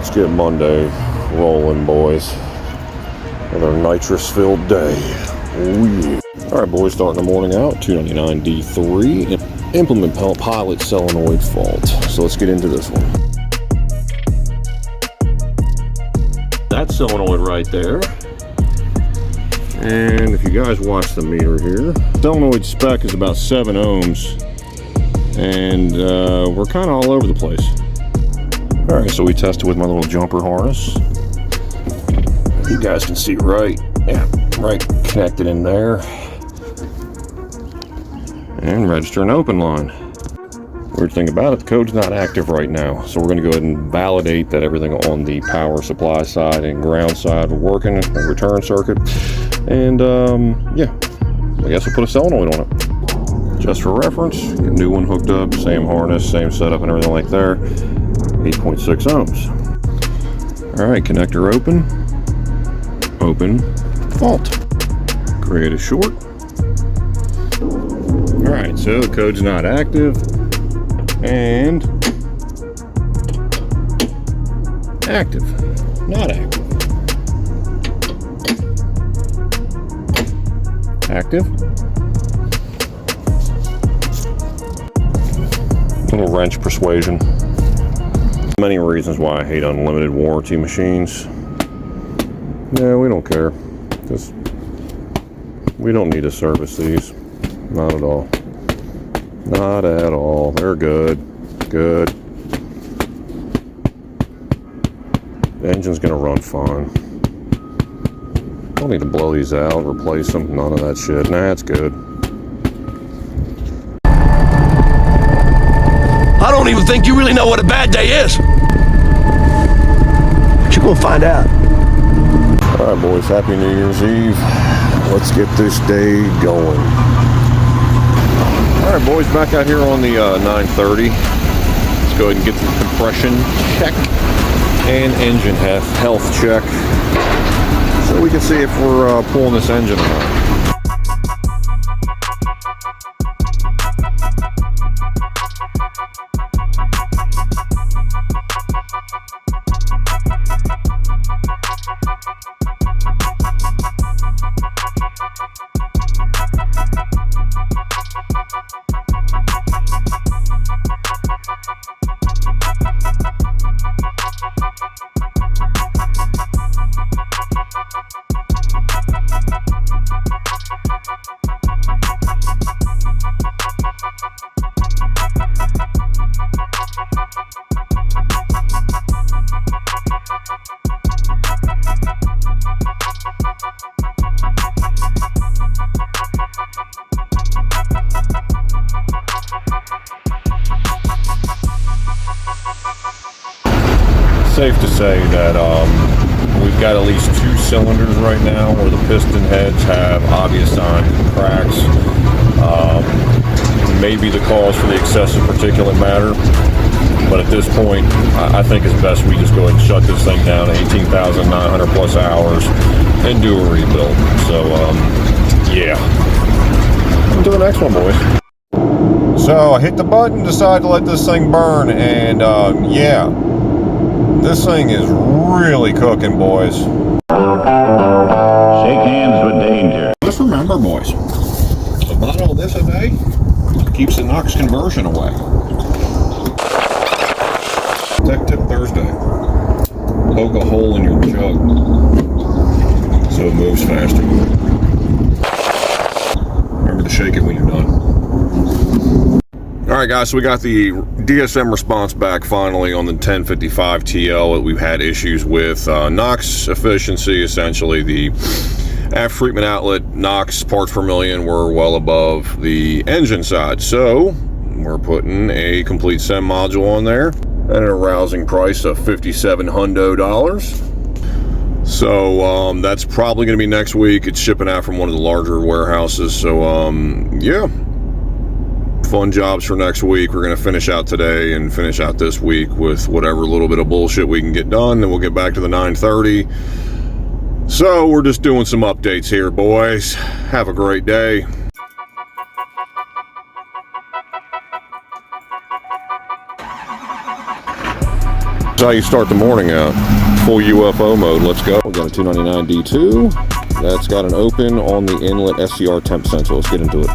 Let's get Monday rolling, boys. Another nitrous-filled day. Oh yeah. Alright boys, starting the morning out, 299D3. Implement pilot solenoid fault. So let's get into this one. That solenoid right there. And if you guys watch the meter here, solenoid spec is about 7 ohms. And we're kind of all over the place. Alright, so we tested with my little jumper harness. You guys can see right connected in there. And register an open line. Weird thing about it, the code's not active right now. So we're going to go ahead and validate that everything on the power supply side and ground side are working, the return circuit. And yeah, I guess we'll put a solenoid on it. Just for reference, get a new one hooked up, same harness, same setup and everything like there. 8.6 ohms. Alright, connector open. Open. Fault. Create a short. Alright, so the code's not active. And active. Not active. Active. Little wrench persuasion. Many reasons why I hate unlimited warranty machines. Yeah, we don't care. Just, we don't need to service these. Not at all. Not at all. They're good. Good. The engine's gonna run fine. Don't need to blow these out, replace them, none of that shit. Nah, it's good. I don't even think you really know what a bad day is. You're gonna find out. Alright boys, happy New Year's Eve. Let's get this day going. Alright boys, back out here on the 930. Let's go ahead and get the compression check and engine health check. So we can see if we're pulling this engine or not. Safe to say that we've got at least 2 cylinders right now where the piston heads have obvious signs of cracks. Maybe the cause for the excessive particulate matter, but at this point I think it's best we just go ahead and shut this thing down at 18,900 plus hours and do a rebuild. So yeah, on to the next one, boys. So I hit the button, decided to let this thing burn, and yeah, this thing is really cooking, boys. Shake hands with danger. Just remember, boys, a bottle of this a day keeps the NOx conversion away. Tech Tip Thursday. Poke a hole in your jug so it moves faster. Remember to shake it when you're done. Alright guys, so we got the DSM response back finally on the 1055 TL that we've had issues with. NOx efficiency, essentially the after treatment outlet NOx parts per million were well above the engine side. So we're putting a complete SEM module on there at an arousing price of $5,700. So that's probably going to be next week. It's shipping out from one of the larger warehouses. So yeah. Fun jobs for next week. We're going to finish out today and finish out this week with whatever little bit of bullshit we can get done. Then we'll get back to the 930. So we're just doing some updates here, boys. Have a great day. That's how you start the morning out. Full UFO mode. Let's go. We got a 299 D2. That's got an open on the inlet SCR temp sensor. Let's get into it.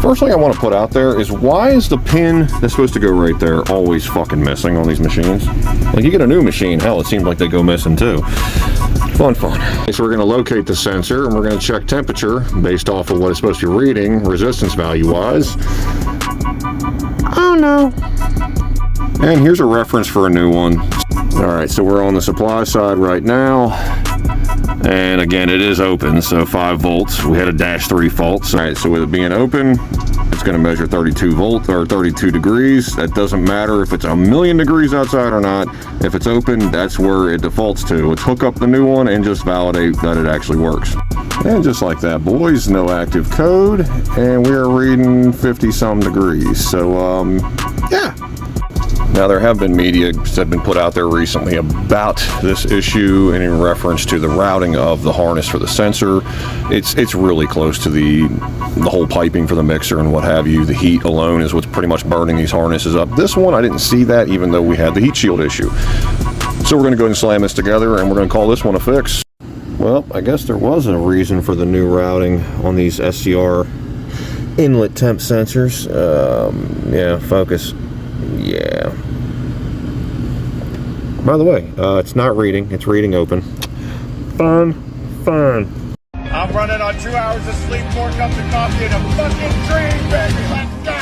First thing I want to put out there is, why is the pin that's supposed to go right there always fucking missing on these machines? Like, you get a new machine, hell, it seems like they go missing too. Fun. So we're going to locate the sensor and we're going to check temperature based off of what it's supposed to be reading, resistance value wise. Oh no. And here's a reference for a new one. Alright, so we're on the supply side right now. And again, it is open, so 5 volts. We had a -3 fault. Alright, so with it being open, it's going to measure 32 volts or 32 degrees. That doesn't matter if it's a million degrees outside or not. If it's open, that's where it defaults to. Let's hook up the new one and just validate that it actually works. And just like that, boys, no active code, and we are reading 50-some degrees. So, yeah. Now, there have been media that have been put out there recently about this issue and in reference to the routing of the harness for the sensor. It's really close to the whole piping for the mixer and what have you. The heat alone is what's pretty much burning these harnesses up. This one, I didn't see that, even though we had the heat shield issue. So we're going to go ahead and slam this together, and we're going to call this one a fix. Well, I guess there was a reason for the new routing on these SCR inlet temp sensors. Yeah, focus. Yeah. By the way, it's not reading. It's reading open. Fun. I'm running on 2 hours of sleep, 4 cups of coffee, and a fucking dream, baby. Let's go!